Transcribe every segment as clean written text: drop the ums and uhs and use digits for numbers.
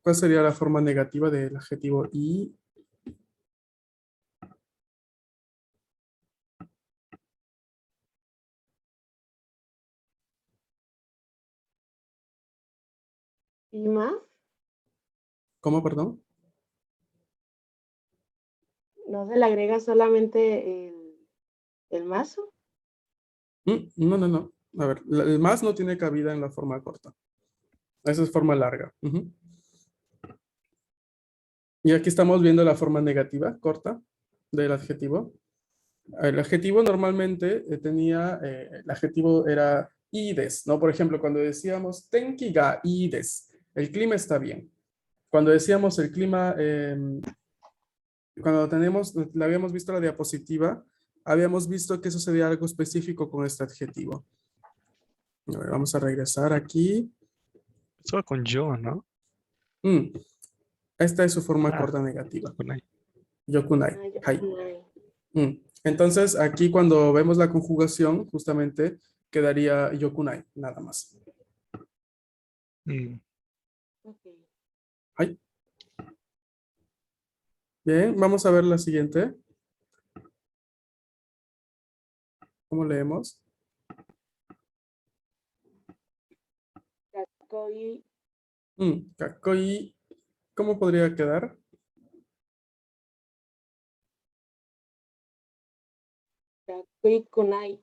¿Cuál sería la forma negativa del adjetivo y? ¿Y más? ¿Cómo, perdón? ¿No se le agrega solamente el mazo? No, no, no. A ver, el más no tiene cabida en la forma corta. Esa es forma larga. Ujú. Y aquí estamos viendo la forma negativa, corta, del adjetivo. El adjetivo normalmente el adjetivo era ides, ¿no? Por ejemplo, cuando decíamos tenki ga ides, el clima está bien. Cuando decíamos el clima, cuando le habíamos visto la diapositiva, habíamos visto que sucedía algo específico con este adjetivo. A ver, vamos a regresar aquí. Eso va con yo, ¿no? Esta es su forma Ah, corta negativa. con ahí. Yokunai. Ah, Hai. yokunai. Entonces, aquí cuando vemos la conjugación, justamente quedaría yokunai, nada más. Mm, Ok. Hai. Bien, vamos a ver la siguiente. ¿Cómo leemos? Kakoi, Kakoi. ¿Cómo podría quedar? kakoi kunai.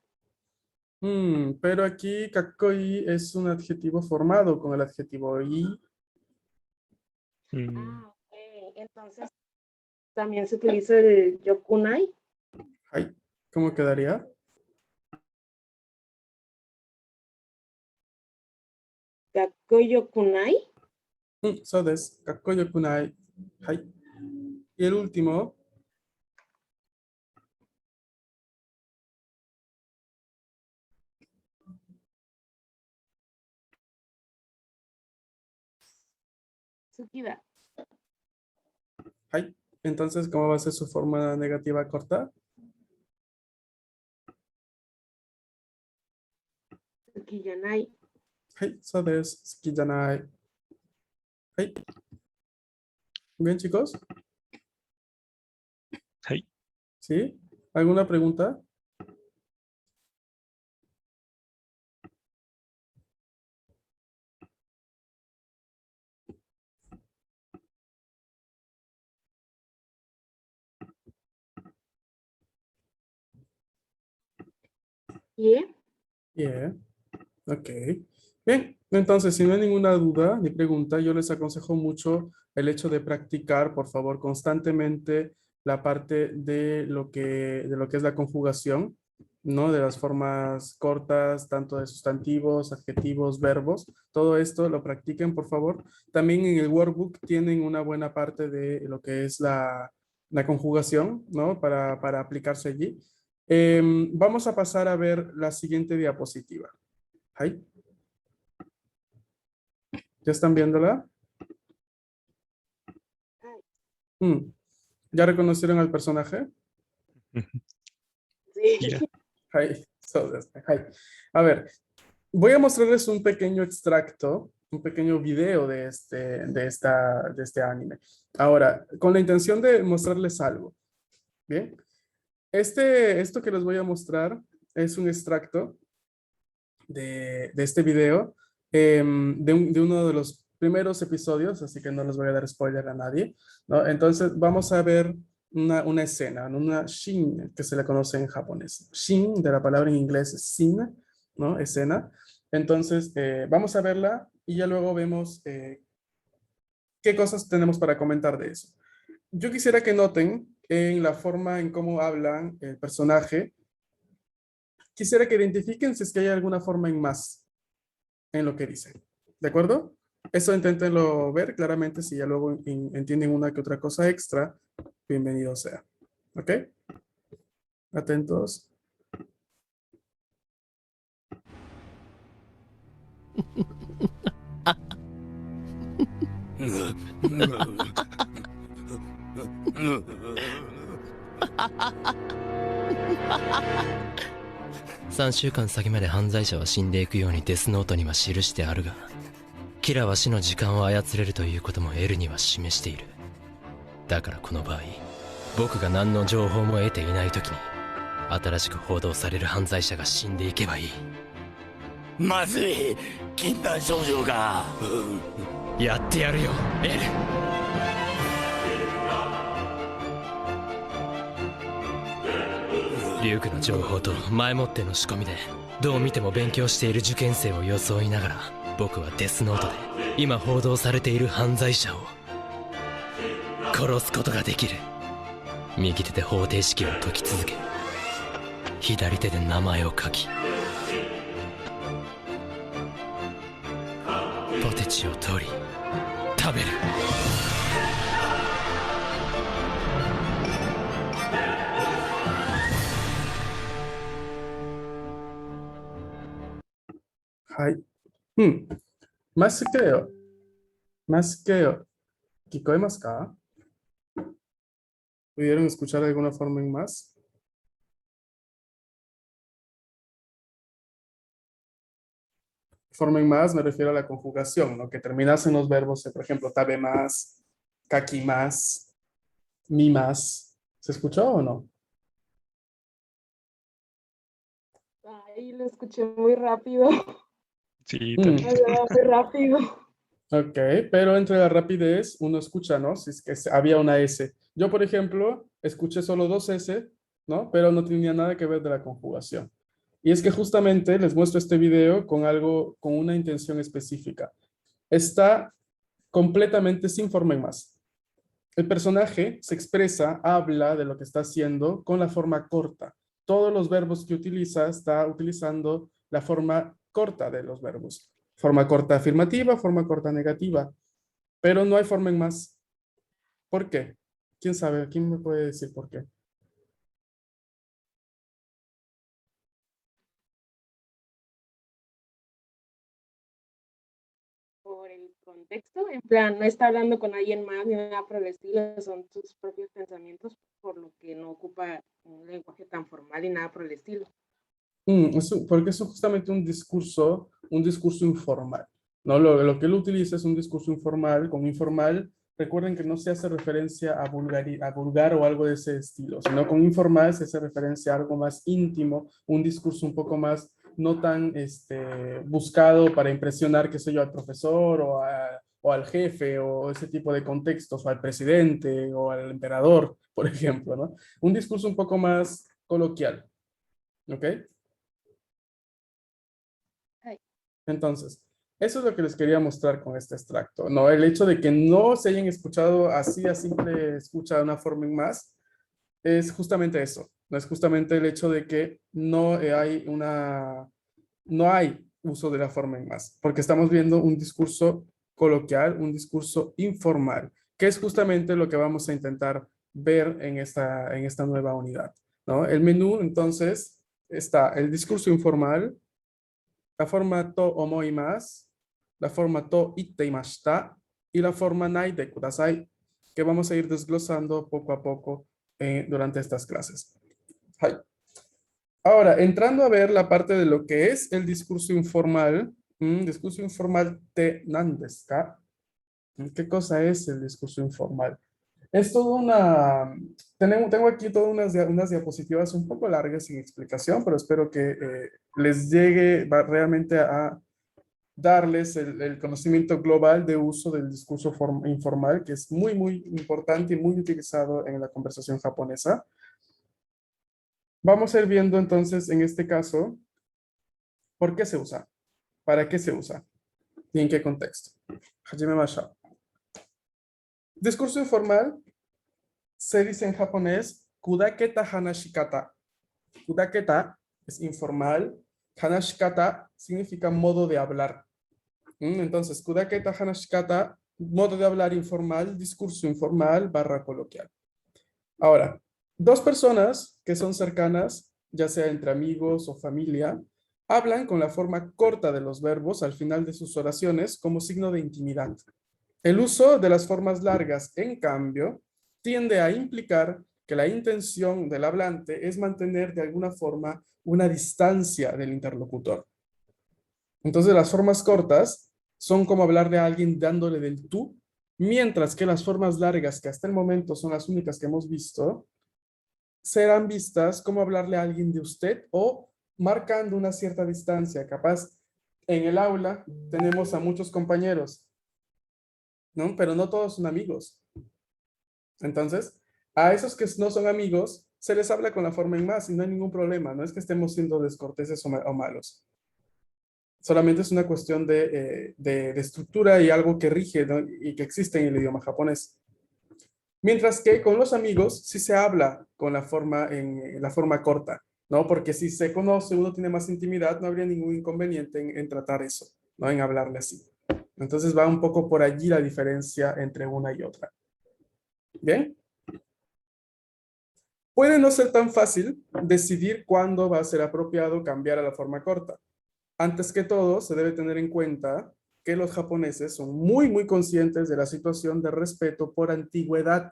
Pero aquí kakoi es un adjetivo formado con el adjetivo i. mm, Ah, ok. Entonces, también se utiliza el yokunai. Hai. ¿Cómo quedaría? Kakoi yokunai. So des. Kakoi yokunai. Hai. Y el último. Tsukida. Hai. Entonces, ¿cómo va a ser su forma negativa corta? Tsukiyanai. Hai. So des. Suki janai. Hai. Bien, chicos. ahí. ¿Sí? ¿Alguna pregunta? Yeah. Yeah. Ok. Bien, entonces, si no hay ninguna duda ni pregunta, yo les aconsejo mucho el hecho de practicar, por favor, constantemente la parte de lo que es la conjugación, ¿no? De las formas cortas, tanto de sustantivos, adjetivos, verbos. Todo esto lo practiquen, por favor. También en el workbook tienen una buena parte de lo que es la conjugación, ¿no? Para aplicarse allí. Vamos a pasar a ver la siguiente diapositiva. Ahí. ¿Ya están viéndola? Mm. ¿Ya reconocieron al personaje? Sí. Mira. Hi. Hi. A ver, voy a mostrarles un pequeño extracto, un pequeño video de este anime. Ahora, con la intención de mostrarles algo. Bien. Esto que les voy a mostrar es un extracto de este video, de uno de los primeros episodios, así que no les voy a dar spoiler a nadie, ¿no? Entonces vamos a ver una escena, una shin, que se le conoce en japonés. Shin, de la palabra en inglés es sin, ¿no? Escena. Entonces, vamos a verla y ya luego vemos qué cosas tenemos para comentar de eso. Yo quisiera que noten en la forma en cómo hablan el personaje. Quisiera que identifiquen si es que hay alguna forma en más en lo que dicen. ¿De acuerdo? Eso inténtenlo ver claramente. Si ya luego entienden una que otra cosa extra, bienvenido sea. ¿Ok? Atentos.3週間先まで犯罪者は死んでいくようにデスノートには記してあるが、キラは死の時間を操れるということも L には示している。だからこの場合、僕が何の情報も得ていない時に新しく報道される犯罪者が死んでいけばいい。まずい、禁断症状が。やってやるよ L。 リュウクの情報と前もっての仕込みでどう見ても勉強している受験生を装いながら、僕はデスノートで今報道されている犯罪者を殺すことができる。右手で方程式を解き続け、左手で名前を書き、ポテチを取り食べる。はい。más creo. Más creo. ¿聞こえますか? ¿Pudieron escuchar alguna forma en más? Forma en más me refiero a la conjugación, ¿no? Que terminasen los verbos, por ejemplo, tabe más, kaki más, mi más. ¿Se escuchó o no? Ay, lo escuché muy rápido. Sí, Hablaba muy rápido. Ok, pero entre la rapidez uno escucha, ¿no? Si es que había una S. Yo, por ejemplo, escuché solo dos S, ¿no? Pero no tenía nada que ver de la conjugación. Y es que justamente les muestro este video con algo, con una intención específica. Está completamente sin forma en más. El personaje se expresa, habla de lo que está haciendo con la forma corta. Todos los verbos que utiliza está utilizando la forma corta de los verbos. Forma corta afirmativa, forma corta negativa. Pero no hay forma en más. ¿Por qué? ¿Quién sabe? ¿Quién me puede decir por qué? Por el contexto, en plan, no está hablando con alguien más ni nada por el estilo, son sus propios pensamientos, por lo que no ocupa un lenguaje tan formal y nada por el estilo. Porque es justamente un discurso informal, ¿no? Lo que él utiliza es un discurso informal. Con informal, recuerden que no se hace referencia a vulgar o algo de ese estilo, sino con informal se hace referencia a algo más íntimo, un discurso un poco más, no tan buscado para impresionar, qué sé yo, al profesor o al jefe o ese tipo de contextos, o al presidente o al emperador, por ejemplo, ¿no? Un discurso un poco más coloquial, ¿ok? Entonces, eso es lo que les quería mostrar con este extracto, ¿no? El hecho de que no se hayan escuchado así a simple escucha de una forma en más, es justamente eso, ¿no? Es justamente el hecho de que no hay uso de la forma en más, porque estamos viendo un discurso coloquial, un discurso informal, que es justamente lo que vamos a intentar ver en esta nueva unidad, ¿no? El menú, entonces, está el discurso informal, la forma to omoimasu, la forma to itteimashita y la forma naide kudasai, que vamos a ir desglosando poco a poco durante estas clases. Hai. Ahora, entrando a ver la parte de lo que es el discurso informal, discurso informal te nandesu ka? ¿Qué cosa es el discurso informal? Es toda tengo aquí todas unas diapositivas un poco largas sin explicación, pero espero que les llegue realmente a darles el conocimiento global de uso del discurso informal, que es muy, muy importante y muy utilizado en la conversación japonesa. Vamos a ir viendo entonces en este caso, ¿por qué se usa? ¿Para qué se usa? ¿Y en qué contexto? Hajimemashou. Discurso informal se dice en japonés kudaketa hanashikata. Kudaketa es informal. Hanashikata significa modo de hablar. Entonces, kudaketa hanashikata, modo de hablar informal, discurso informal / coloquial. Ahora, dos personas que son cercanas, ya sea entre amigos o familia, hablan con la forma corta de los verbos al final de sus oraciones como signo de intimidad. El uso de las formas largas, en cambio, tiende a implicar que la intención del hablante es mantener de alguna forma una distancia del interlocutor. Entonces, las formas cortas son como hablarle a alguien dándole del tú, mientras que las formas largas, que hasta el momento son las únicas que hemos visto, serán vistas como hablarle a alguien de usted o marcando una cierta distancia. Capaz, en el aula tenemos a muchos compañeros, ¿no? Pero no todos son amigos. Entonces, a esos que no son amigos, se les habla con la forma en más y no hay ningún problema. No es que estemos siendo descorteses o malos. Solamente es una cuestión de estructura y algo que rige, ¿no? Y que existe en el idioma japonés. Mientras que con los amigos sí se habla con la forma, en la forma corta, ¿no? Porque si se conoce, uno tiene más intimidad, no habría ningún inconveniente en tratar eso, ¿no? En hablarle así. Entonces va un poco por allí la diferencia entre una y otra. ¿Bien? Puede no ser tan fácil decidir cuándo va a ser apropiado cambiar a la forma corta. Antes que todo, se debe tener en cuenta que los japoneses son muy conscientes de la situación de respeto por antigüedad,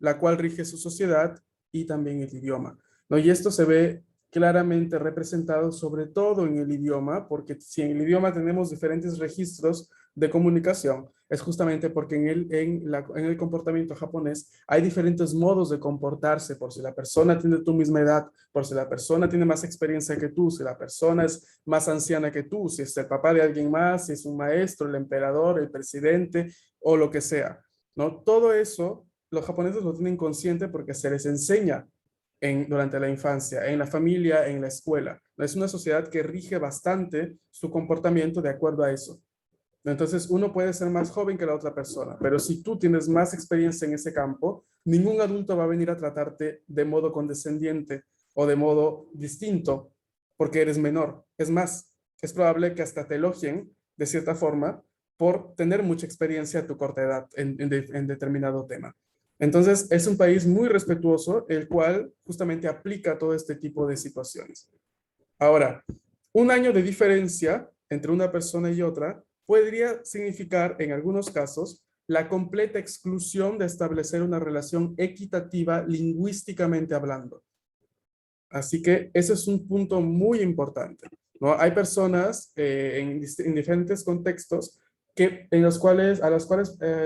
la cual rige su sociedad y también el idioma, ¿no? Y esto se ve claramente representado sobre todo en el idioma, porque si en el idioma tenemos diferentes registros de comunicación, es justamente porque en el comportamiento japonés hay diferentes modos de comportarse, por si la persona tiene tu misma edad, por si la persona tiene más experiencia que tú, si la persona es más anciana que tú, si es el papá de alguien más, si es un maestro, el emperador, el presidente o lo que sea, ¿no? Todo eso los japoneses lo tienen consciente porque se les enseña durante la infancia, en la familia, en la escuela. Es una sociedad que rige bastante su comportamiento de acuerdo a eso. Entonces, uno puede ser más joven que la otra persona, pero si tú tienes más experiencia en ese campo, ningún adulto va a venir a tratarte de modo condescendiente o de modo distinto porque eres menor. Es más, es probable que hasta te elogien de cierta forma por tener mucha experiencia a tu corta edad en determinado tema. Entonces, es un país muy respetuoso, el cual justamente aplica todo este tipo de situaciones. Ahora, un año de diferencia entre una persona y otra podría significar, en algunos casos, la completa exclusión de establecer una relación equitativa lingüísticamente hablando. Así que ese es un punto muy importante, ¿no? Hay personas en diferentes contextos a las cuales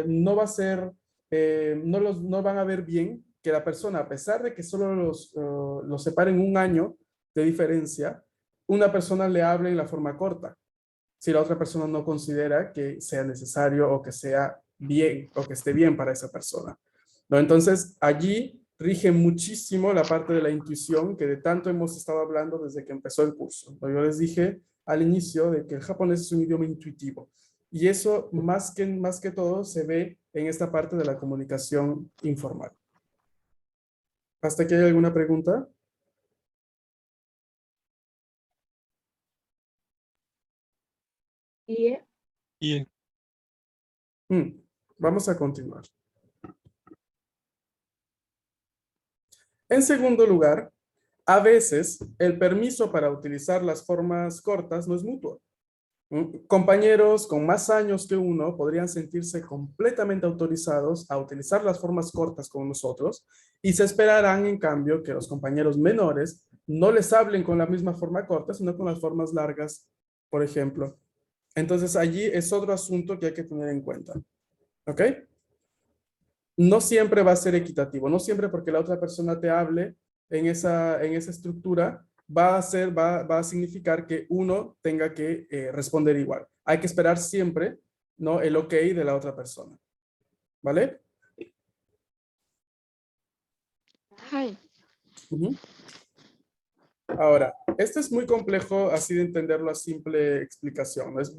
no va a ser, no van a ver bien que la persona, a pesar de que solo los separen un año de diferencia, una persona le hable en la forma corta, si la otra persona no considera que sea necesario o que sea bien o que esté bien para esa persona, ¿no? Entonces, allí rige muchísimo la parte de la intuición que de tanto hemos estado hablando desde que empezó el curso, ¿no? Yo les dije al inicio de que el japonés es un idioma intuitivo y eso más que todo se ve en esta parte de la comunicación informal. ¿Hasta aquí hay alguna pregunta? Y Vamos a continuar. En segundo lugar, a veces el permiso para utilizar las formas cortas no es mutuo. Compañeros con más años que uno podrían sentirse completamente autorizados a utilizar las formas cortas con nosotros y se esperarán, en cambio, que los compañeros menores no les hablen con la misma forma corta, sino con las formas largas, por ejemplo. Entonces, allí es otro asunto que hay que tener en cuenta. ¿Ok? No siempre va a ser equitativo, no siempre porque la otra persona te hable en esa estructura va a significar que uno tenga que responder igual. Hay que esperar siempre, ¿no? El ok de la otra persona. ¿Vale? Uh-huh. Ahora, esto es muy complejo así de entenderlo a simple explicación. Es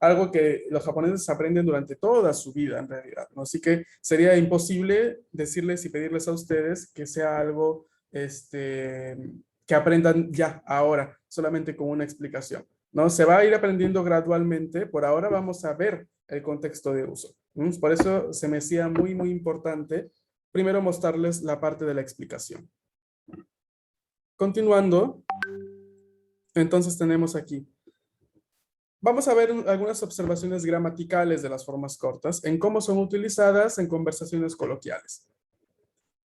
algo que los japoneses aprenden durante toda su vida en realidad, ¿no? Así que sería imposible decirles y pedirles a ustedes que sea algo que aprendan ya, ahora, solamente con una explicación, ¿no? Se va a ir aprendiendo gradualmente. Por ahora vamos a ver el contexto de uso. Por eso se me hacía muy importante primero mostrarles la parte de la explicación. Continuando, entonces tenemos aquí. Vamos a ver algunas observaciones gramaticales de las formas cortas en cómo son utilizadas en conversaciones coloquiales.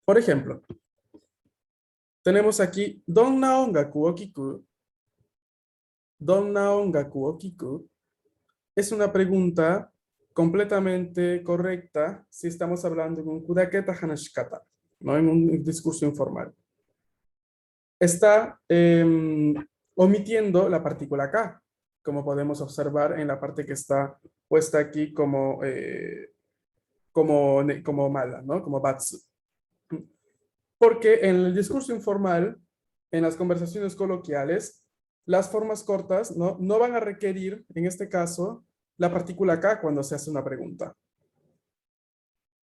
Por ejemplo, tenemos aquí Donna ongaku o kiku. Donna ongaku o kiku es una pregunta completamente correcta si estamos hablando de un kudaketa hanashikata, no en un discurso informal. Está omitiendo la partícula K, como podemos observar en la parte que está puesta aquí como mala, ¿no? Como batsu. Porque en el discurso informal, en las conversaciones coloquiales, las formas cortas no van a requerir, en este caso, la partícula K cuando se hace una pregunta.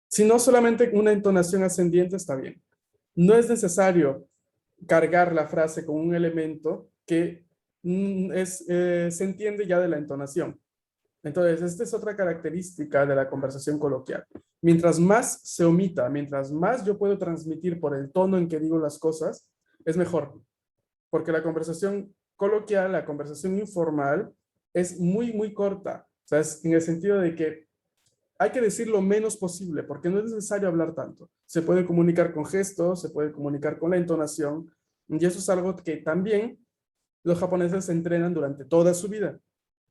Si no, solamente una entonación ascendiente está bien. No es necesario cargar la frase con un elemento que se entiende ya de la entonación. Entonces, esta es otra característica de la conversación coloquial. Mientras más se omita, mientras más yo puedo transmitir por el tono en que digo las cosas, es mejor. Porque la conversación coloquial, la conversación informal, es muy, muy corta. O sea, es en el sentido de que hay que decir lo menos posible, porque no es necesario hablar tanto. Se puede comunicar con gestos, se puede comunicar con la entonación, y eso es algo que también los japoneses se entrenan durante toda su vida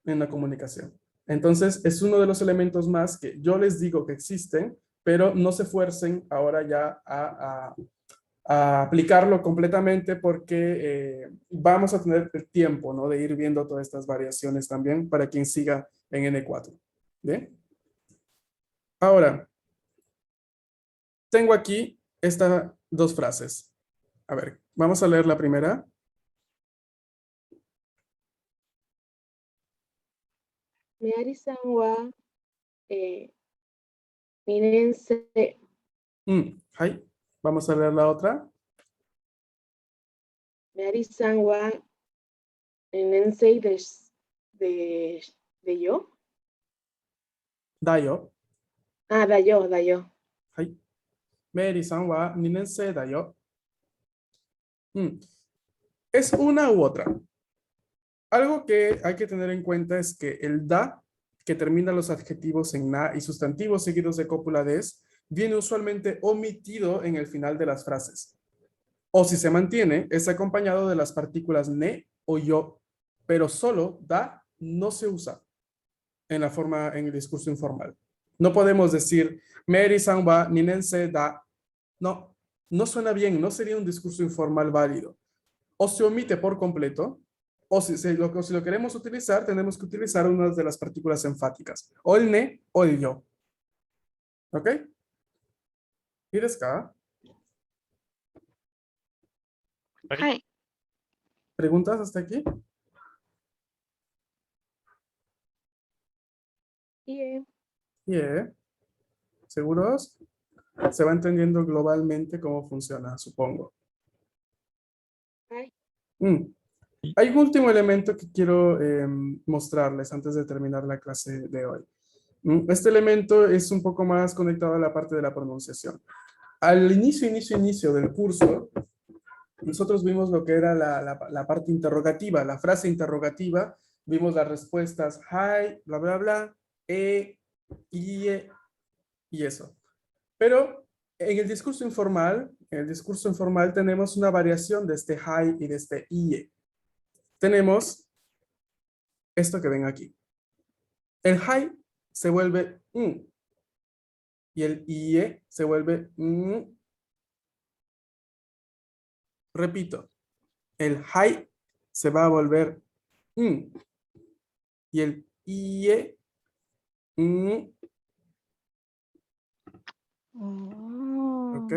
en la comunicación. Entonces, es uno de los elementos más que yo les digo que existen, pero no se fuercen ahora ya a aplicarlo completamente porque vamos a tener el tiempo, ¿no? De ir viendo todas estas variaciones también para quien siga en N4. ¿Bien? Ahora, tengo aquí estas dos frases. A ver, vamos a leer la primera. Meari-san wa minense. Hai. Vamos a leer la otra. Meari-san wa minense de yo. Dayo. Ah, dayo. Hai. Mary-san wa 2年生だよ. Es una u otra. Algo que hay que tener en cuenta es que el da, que termina los adjetivos en na y sustantivos seguidos de cópula des, viene usualmente omitido en el final de las frases. O si se mantiene, es acompañado de las partículas ne o yo, pero solo da no se usa en el discurso informal. No podemos decir Mary-san wa 2年生だ. No, no suena bien, no sería un discurso informal válido. O se omite por completo, o si lo queremos utilizar, tenemos que utilizar una de las partículas enfáticas, o el ne o el yo. ¿Ok? ¿Y desu ka? Ay. ¿Preguntas hasta aquí? Yeah. ¿Seguros? Se va entendiendo globalmente cómo funciona, supongo. Hay un último elemento que quiero mostrarles antes de terminar la clase de hoy. Este elemento es un poco más conectado a la parte de la pronunciación. Al inicio del curso, nosotros vimos lo que era la parte interrogativa, la frase interrogativa. Vimos las respuestas hi, bla, bla, bla, ie, y eso. Pero en el discurso informal tenemos una variación de este hi y de este ie. Tenemos esto que ven aquí. El hi se vuelve y el ie se vuelve Repito, el hi se va a volver y el ie ¿ok?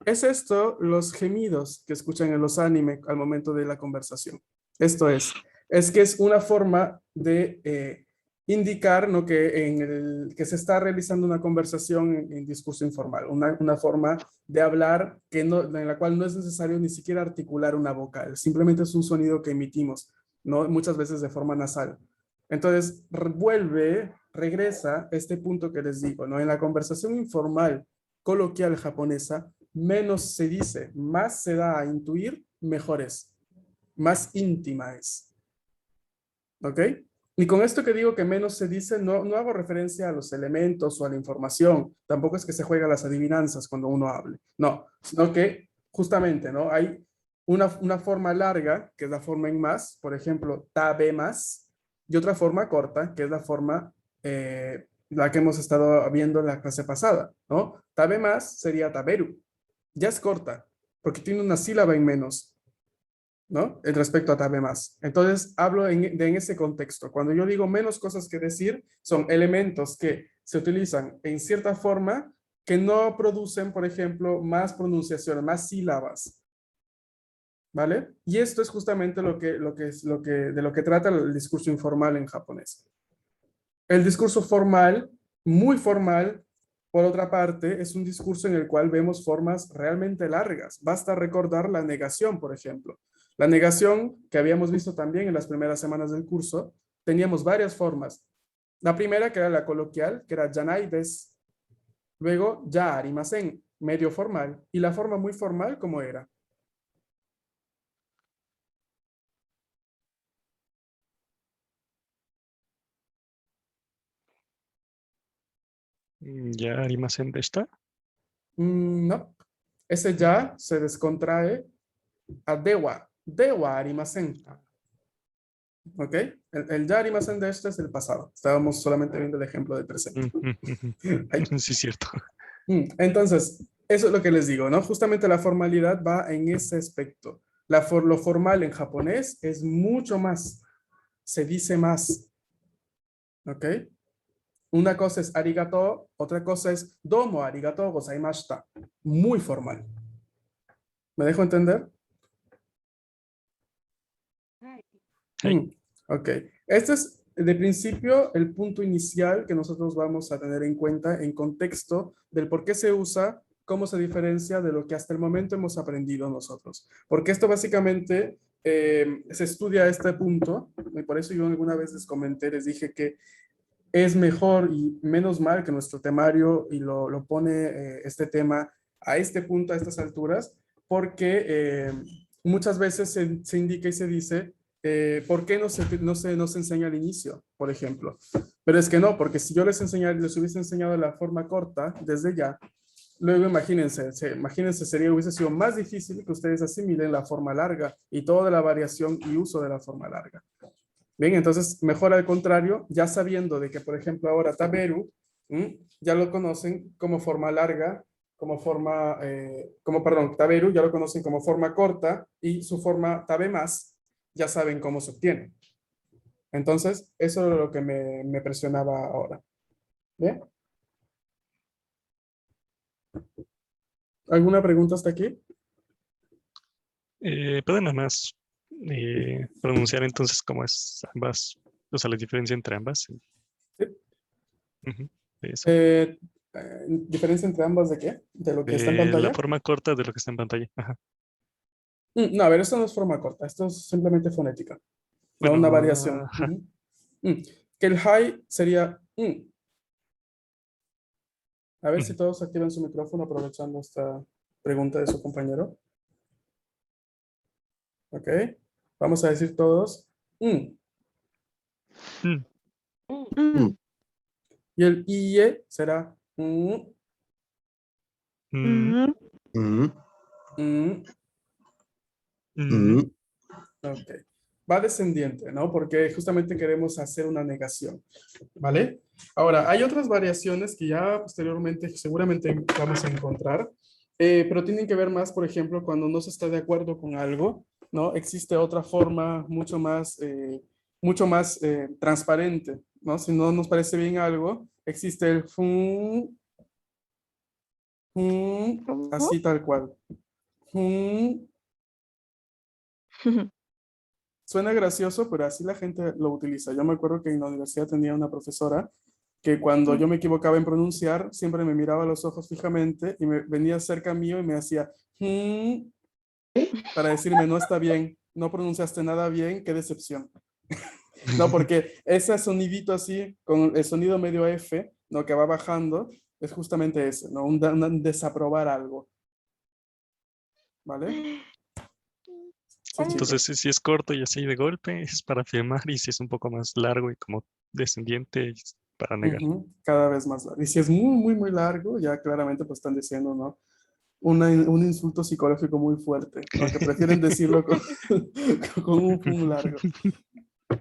Es esto los gemidos que escuchan en los anime al momento de la conversación. Esto es que es una forma de indicar, ¿no? que se está realizando una conversación en discurso informal, una forma de hablar en la cual no es necesario ni siquiera articular una vocal, simplemente es un sonido que emitimos, ¿no? Muchas veces de forma nasal. Entonces, regresa este punto que les digo, ¿no? En la conversación informal, coloquial japonesa, menos se dice, más se da a intuir, mejor es, más íntima es. ¿Ok? Y con esto que digo que menos se dice, no hago referencia a los elementos o a la información, tampoco es que se juega las adivinanzas cuando uno hable, no, sino que justamente, ¿no? Hay una forma larga, que es la forma en más, por ejemplo, tabe más, y otra forma corta, que es la forma, la que hemos estado viendo en la clase pasada, ¿no? Tabe más sería taberu. Ya es corta, porque tiene una sílaba en menos, ¿no? En respecto a tabe más. Entonces, hablo en ese contexto. Cuando yo digo menos cosas que decir, son elementos que se utilizan en cierta forma que no producen, por ejemplo, más pronunciación, más sílabas. ¿Vale? Y esto es justamente de lo que trata el discurso informal en japonés. El discurso formal, muy formal, por otra parte, es un discurso en el cual vemos formas realmente largas. Basta recordar la negación, por ejemplo. La negación, que habíamos visto también en las primeras semanas del curso, teníamos varias formas. La primera, que era la coloquial, que era janai desu. Luego, ya arimasen, medio formal. Y la forma muy formal, ¿cómo era? Ya arimasen deshita. No. Ese ya se descontrae a dewa. Dewa arimasen. ¿Ok? El ya arimasen de esto es el pasado. Estábamos solamente viendo el ejemplo del presente. Ahí. Sí, cierto. Entonces, eso es lo que les digo, ¿no? Justamente la formalidad va en ese aspecto. Lo formal en japonés es mucho más. Se dice más. ¿Ok? Una cosa es arigato, otra cosa es domo arigato gozaimashita. Muy formal. ¿Me dejo entender? Ok. Este es de principio el punto inicial que nosotros vamos a tener en cuenta en contexto del por qué se usa, cómo se diferencia de lo que hasta el momento hemos aprendido nosotros. Porque esto básicamente se estudia a este punto, y por eso yo alguna vez les comenté, les dije que es mejor y menos mal que nuestro temario y lo pone este tema a este punto, a estas alturas, porque muchas veces se indica y se dice ¿por qué no se enseña al inicio, por ejemplo? Pero es que no, porque si yo les hubiese enseñado la forma corta desde ya, luego imagínense, hubiese sido más difícil que ustedes asimilen la forma larga y toda la variación y uso de la forma larga. Bien, entonces mejor al contrario, ya sabiendo de que, por ejemplo, ahora taberu, ya lo conocen como forma larga, taberu ya lo conocen como forma corta y su forma tabe más, ya saben cómo se obtiene. Entonces, eso es lo que me presionaba ahora. ¿Bien? ¿Alguna pregunta hasta aquí? ¿Pueden nada más pronunciar entonces cómo es ambas, o sea, la diferencia entre ambas? Sí. Eso. ¿Diferencia entre ambas de qué? ¿De lo que está en pantalla? La forma corta de lo que está en pantalla. Ajá. No, a ver, esto no es forma corta, esto es simplemente fonética. Bueno, No una variación. ajá. Que el high sería... A ver si todos activan su micrófono aprovechando esta pregunta de su compañero. Ok. Vamos a decir todos. Y el IE será... Ok. Va descendiente, ¿no? Porque justamente queremos hacer una negación, ¿vale? Ahora, hay otras variaciones que ya posteriormente seguramente vamos a encontrar, pero tienen que ver más, por ejemplo, cuando no se está de acuerdo con algo, ¿no? Existe otra forma mucho más transparente, ¿no? Si no nos parece bien algo, existe el así tal cual. Suena gracioso, pero así la gente lo utiliza. Yo me acuerdo que en la universidad tenía una profesora que cuando yo me equivocaba en pronunciar, siempre me miraba a los ojos fijamente y me venía cerca mío y me hacía para decirme, no está bien, no pronunciaste nada bien, qué decepción. No, porque ese sonidito así, con el sonido medio F, ¿no? Que va bajando, es justamente ese, ¿no? Un desaprobar algo. ¿Vale? Sí, entonces, si es corto y así de golpe, es para afirmar, y si es un poco más largo y como descendiente, es para negar. Cada vez más largo. Y si es muy, muy, muy largo, ya claramente pues están diciendo, ¿no? Un insulto psicológico muy fuerte, ¿no? Que prefieren decirlo con un largo.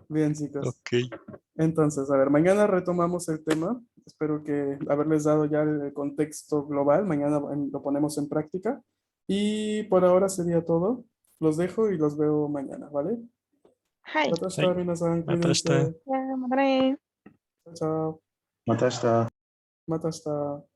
Bien, chicos. Ok. Entonces, a ver, mañana retomamos el tema. Espero que haberles dado ya el contexto global. Mañana lo ponemos en práctica. Y por ahora sería todo. Los dejo y los veo mañana, ¿vale? はい。また明日、皆さん、また明日。cuídense. またね。 Chao, chao. また明日。また明日。